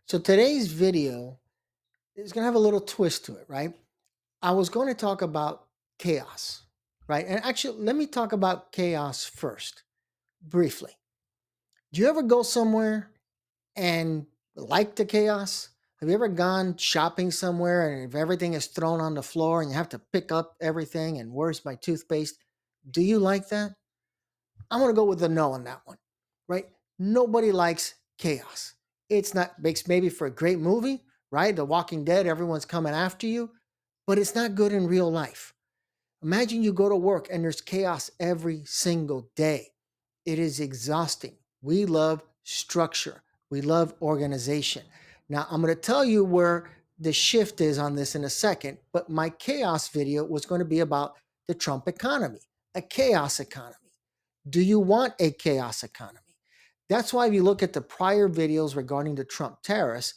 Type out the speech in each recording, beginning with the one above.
So today's video is going to have a little twist to it, right? I was going to talk about chaos, right? And actually, let me talk about chaos first, briefly. Do you ever go somewhere and like the chaos? Have you ever gone shopping somewhere and if everything is thrown on the floor and you have to pick up everything and where's my toothpaste? Do you like that? I'm going to go with the no on that one, right? Nobody likes chaos. It's not makes maybe for a great movie, right? The Walking Dead, everyone's coming after you, but it's not good in real life. Imagine you go to work and there's chaos every single day. It is exhausting. We love structure. We love organization. Now, I'm going to tell you where the shift is on this in a second, but my chaos video was going to be about the Trump economy, a chaos economy. Do you want a chaos economy? That's why if you look at the prior videos regarding the Trump tariffs,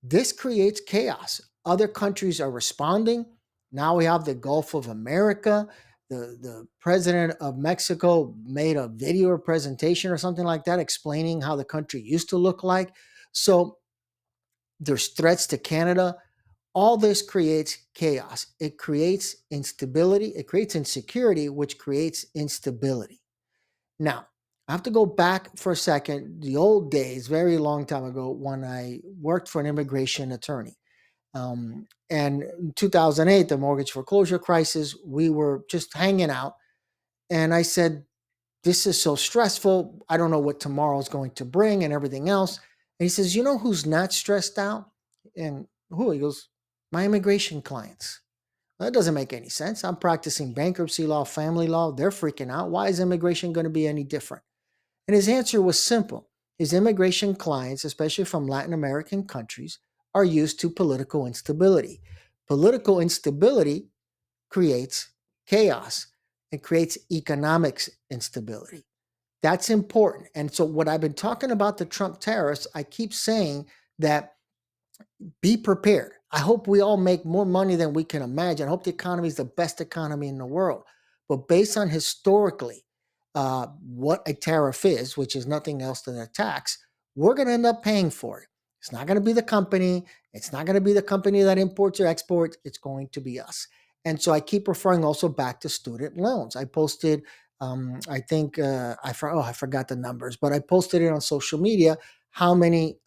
this creates chaos. Other countries are responding. Now we have the Gulf of America. The president of Mexico made a video or presentation or something like that explaining how the country used to look like. So there's threats to Canada. All this creates chaos. It creates instability. It creates insecurity, which creates instability. Now, I have to go back for a second, the old days, very long time ago, when I worked for an immigration attorney. And in 2008, the mortgage foreclosure crisis, we were just hanging out. And I said, this is so stressful. I don't know what tomorrow's going to bring and everything else. And he says, you know who's not stressed out? And who? He goes, my immigration clients. That doesn't make any sense. I'm practicing bankruptcy law, family law. They're freaking out. Why is immigration going to be any different? And his answer was simple. His immigration clients, especially from Latin American countries, are used to political instability. Political instability creates chaos. It creates economics instability. That's important. And so, what I've been talking about the Trump tariffs, I keep saying that be prepared. I hope we all make more money than we can imagine. I hope the economy is the best economy in the world. But based on historically what a tariff is, which is nothing else than a tax, we're going to end up paying for it. It's not going to be the company. It's not going to be the company that imports or exports. It's going to be us. And so I keep referring also back to student loans. I posted, I think, I forgot the numbers, but I posted it on social media how many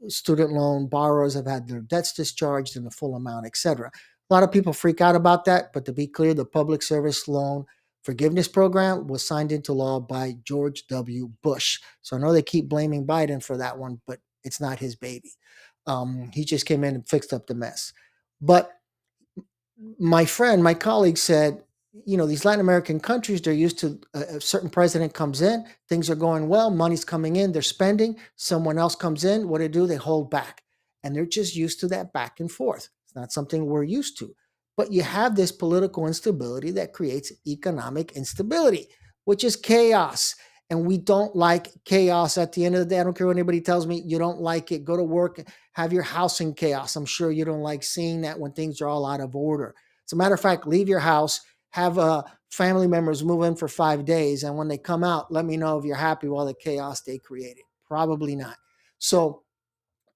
student loan borrowers have had their debts discharged in the full amount, etc. A lot of people freak out about that, but to be clear, the Public Service Loan Forgiveness Program was signed into law by George W. Bush. So I know they keep blaming Biden for that one, but it's not his baby. He just came in and fixed up the mess. But my friend, my colleague said, these Latin American countries, they're used to a certain president comes in, things are going well, money's coming in, they're spending, someone else comes in, what do? They hold back. And they're just used to that back and forth. It's not something we're used to. But you have this political instability that creates economic instability, which is chaos. And we don't like chaos at the end of the day. I don't care what anybody tells me, you don't like it. Go to work, have your house in chaos. I'm sure you don't like seeing that when things are all out of order. As a matter of fact, leave your house, have family members move in for 5 days, and when they come out, let me know if you're happy with all the chaos they created. Probably not. So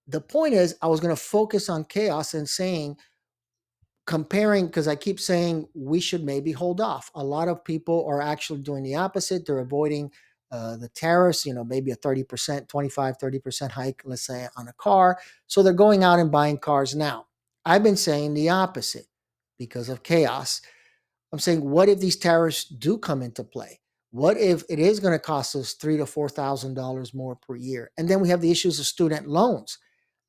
the point is, I was going to focus on chaos and saying, comparing, because I keep saying we should maybe hold off. A lot of people are actually doing the opposite. They're avoiding the tariffs, maybe a 30%, 25, 30% hike, let's say, on a car. So they're going out and buying cars now. I've been saying the opposite because of chaos. I'm saying, what if these tariffs do come into play? What if it is going to cost us $3,000 to $4,000 more per year? And then we have the issues of student loans.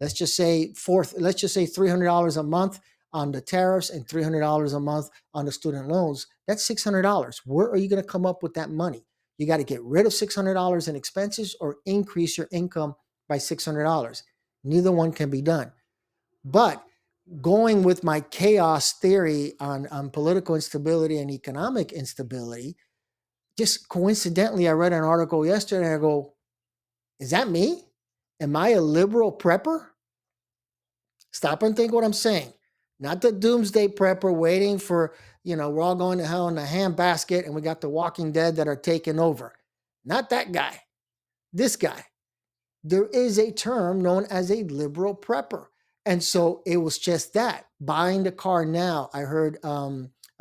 Let's just say $300 a month on the tariffs and $300 a month on the student loans. That's $600. Where are you going to come up with that money? You got to get rid of $600 in expenses or increase your income by $600. Neither one can be done. But going with my chaos theory on political instability and economic instability, just coincidentally, I read an article yesterday and I go, is that me? Am I a liberal prepper? Stop and think what I'm saying. Not the doomsday prepper waiting for, we're all going to hell in a handbasket and we got the Walking Dead that are taking over. Not that guy. This guy. there is a term known as a liberal prepper. And so it was just that buying the car now. I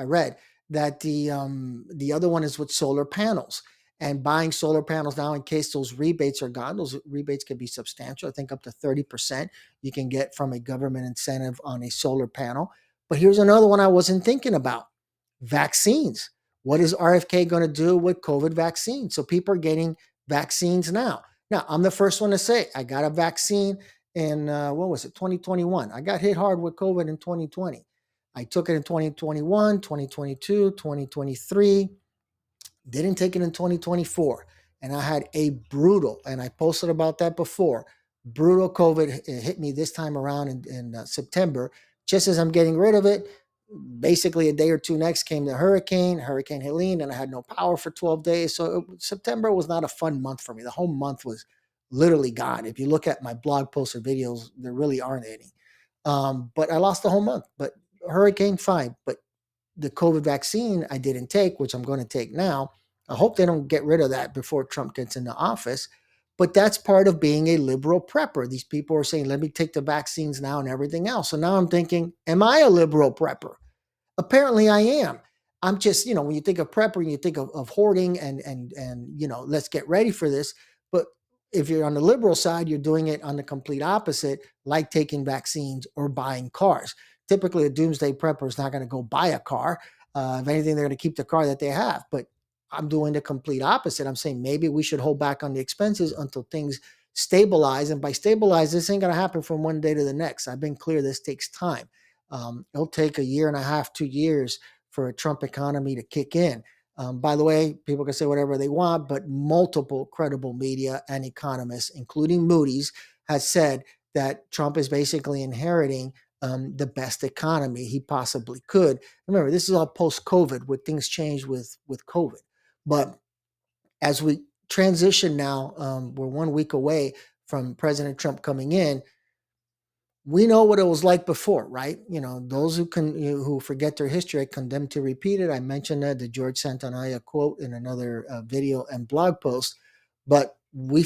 read that the other one is with solar panels, and buying solar panels now in case those rebates are gone. Those rebates can be substantial. I think up to 30% you can get from a government incentive on a solar panel. But here's another one I wasn't thinking about: vaccines. What is RFK going to do with COVID vaccines? So people are getting vaccines now. Now, I'm the first one to say I got a vaccine in, what was it, 2021. I got hit hard with COVID in 2020. I took it in 2021, 2022, 2023. Didn't take it in 2024. And I had a brutal, and I posted about that before, brutal COVID hit me this time around in September. Just as I'm getting rid of it, basically a day or two next came the Hurricane Helene, and I had no power for 12 days. So September was not a fun month for me. The whole month was literally gone. If you look at my blog posts or videos, there really aren't any. But I lost the whole month. But hurricane, fine. But the COVID vaccine I didn't take, which I'm going to take now. I hope they don't get rid of that before Trump gets into office. But that's part of being a liberal prepper. These people are saying, let me take the vaccines now and everything else. So now I'm thinking, am I a liberal prepper? Apparently I am. I'm just, when you think of prepper, you think of hoarding and let's get ready for this. But if you're on the liberal side, you're doing it on the complete opposite, like taking vaccines or buying cars. Typically, a doomsday prepper is not going to go buy a car. If anything, they're going to keep the car that they have. But I'm doing the complete opposite. I'm saying maybe we should hold back on the expenses until things stabilize. And by stabilize, this ain't going to happen from one day to the next. I've been clear this takes time. It'll take a year and a half, 2 years for a Trump economy to kick in. By the way, people can say whatever they want, but multiple credible media and economists, including Moody's, has said that Trump is basically inheriting the best economy he possibly could. Remember, this is all post-COVID, where things changed with COVID. But as we transition now, we're 1 week away from President Trump coming in. We know what it was like before, right? Those who forget their history, I condemn to repeat it. I mentioned that the George Santayana quote in another video and blog post, but we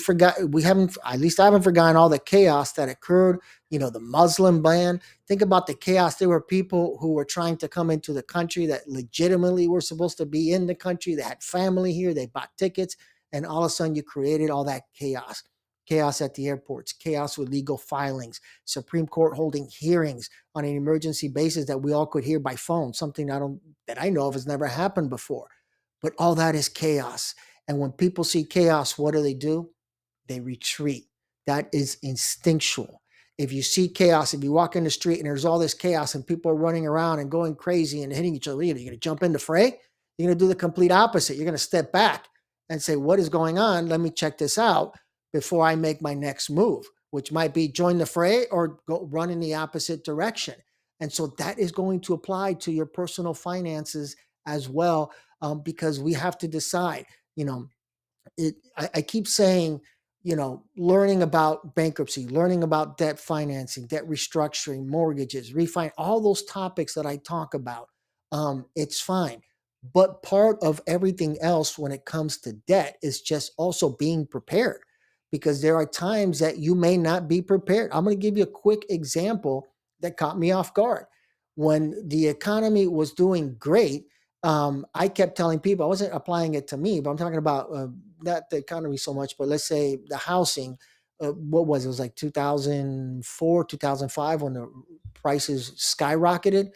haven't, at least I haven't forgotten all the chaos that occurred. The Muslim ban. Think about the chaos. There were people who were trying to come into the country that legitimately were supposed to be in the country. They had family here. They bought tickets, and all of a sudden you created all that chaos. Chaos at the airports, chaos with legal filings, Supreme Court holding hearings on an emergency basis that we all could hear by phone, something that I know of has never happened before. But all that is chaos. And when people see chaos, what do? They retreat. That is instinctual. If you see chaos, if you walk in the street and there's all this chaos and people are running around and going crazy and hitting each other, you're going to jump in the fray? You're going to do the complete opposite. You're going to step back and say, what is going on? Let me check this out before I make my next move, which might be join the fray or go run in the opposite direction. And so that is going to apply to your personal finances as well, because we have to decide, you know, I keep saying, learning about bankruptcy, learning about debt financing, debt restructuring, mortgages, refinance, all those topics that I talk about, it's fine. But part of everything else when it comes to debt is just also being prepared, because there are times that you may not be prepared. I'm going to give you a quick example that caught me off guard. When the economy was doing great, I kept telling people, I wasn't applying it to me, but I'm talking about not the economy so much, but let's say the housing. What was it? It was like 2004, 2005 when the prices skyrocketed.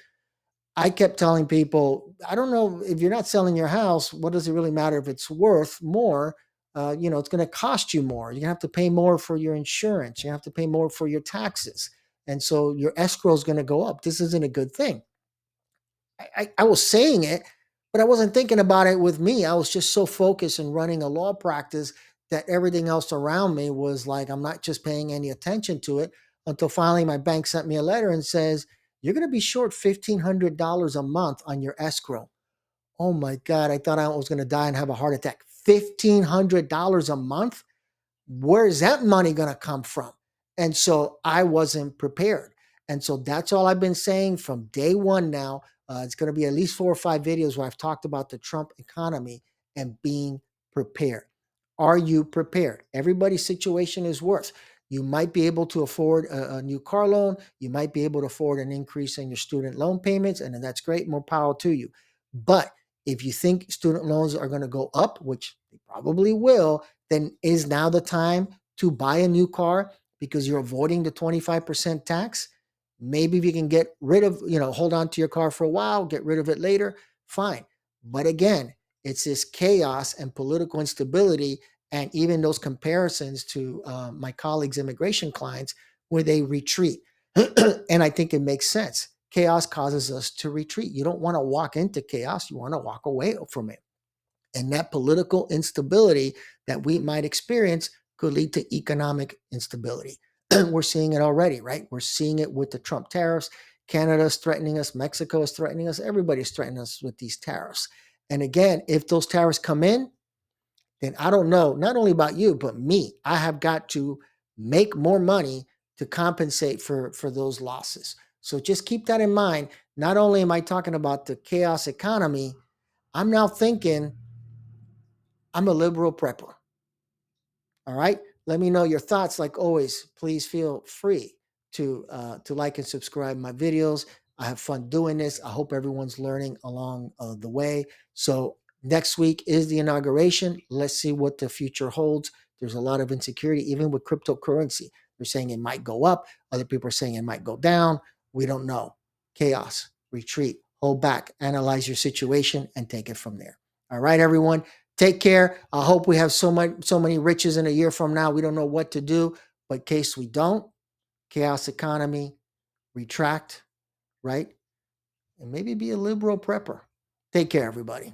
I kept telling people, I don't know, if you're not selling your house, what does it really matter if it's worth more? It's going to cost you more. You're going to have to pay more for your insurance. You have to pay more for your taxes. And so your escrow is going to go up. This isn't a good thing. I was saying it, but I wasn't thinking about it with me. I was just so focused in running a law practice that everything else around me was like, I'm not just paying any attention to it, until finally my bank sent me a letter and says, you're going to be short $1,500 a month on your escrow. Oh my God, I thought I was going to die and have a heart attack. $1,500 a month? Where's that money going to come from? And so I wasn't prepared. And so that's all I've been saying from day one now. It's going to be at least 4 or 5 videos where I've talked about the Trump economy and being prepared. Are you prepared? Everybody's situation is worse. You might be able to afford a new car loan. You might be able to afford an increase in your student loan payments, and then that's great. More power to you. But if you think student loans are going to go up, which they probably will, then is now the time to buy a new car because you're avoiding the 25% tax? Maybe if you can get rid of, hold on to your car for a while, get rid of it later, fine. But again, it's this chaos and political instability, and even those comparisons to my colleagues' immigration clients where they retreat. And I think it makes sense. Chaos causes us to retreat. You don't want to walk into chaos, you want to walk away from it. And that political instability that we might experience could lead to economic instability. We're seeing it already, right? We're seeing it with the Trump tariffs. Canada's threatening us. Mexico is threatening us. Everybody's threatening us with these tariffs. And again, if those tariffs come in, then I don't know, not only about you, but me. I have got to make more money to compensate for those losses. So just keep that in mind. Not only am I talking about the chaos economy, I'm now thinking I'm a liberal prepper. All right. Let me know your thoughts. Like always, please feel free to like and subscribe my videos. I have fun doing this. I hope everyone's learning along the way. So next week is the inauguration. Let's see what the future holds. There's a lot of insecurity, even with cryptocurrency. They're saying it might go up. Other people are saying it might go down. We don't know. Chaos, retreat, hold back, analyze your situation, and take it from there. All right, everyone. Take care. I hope we have so many riches in a year from now. We don't know what to do, but in case we don't, chaos economy, retract, right? And maybe be a liberal prepper. Take care, everybody.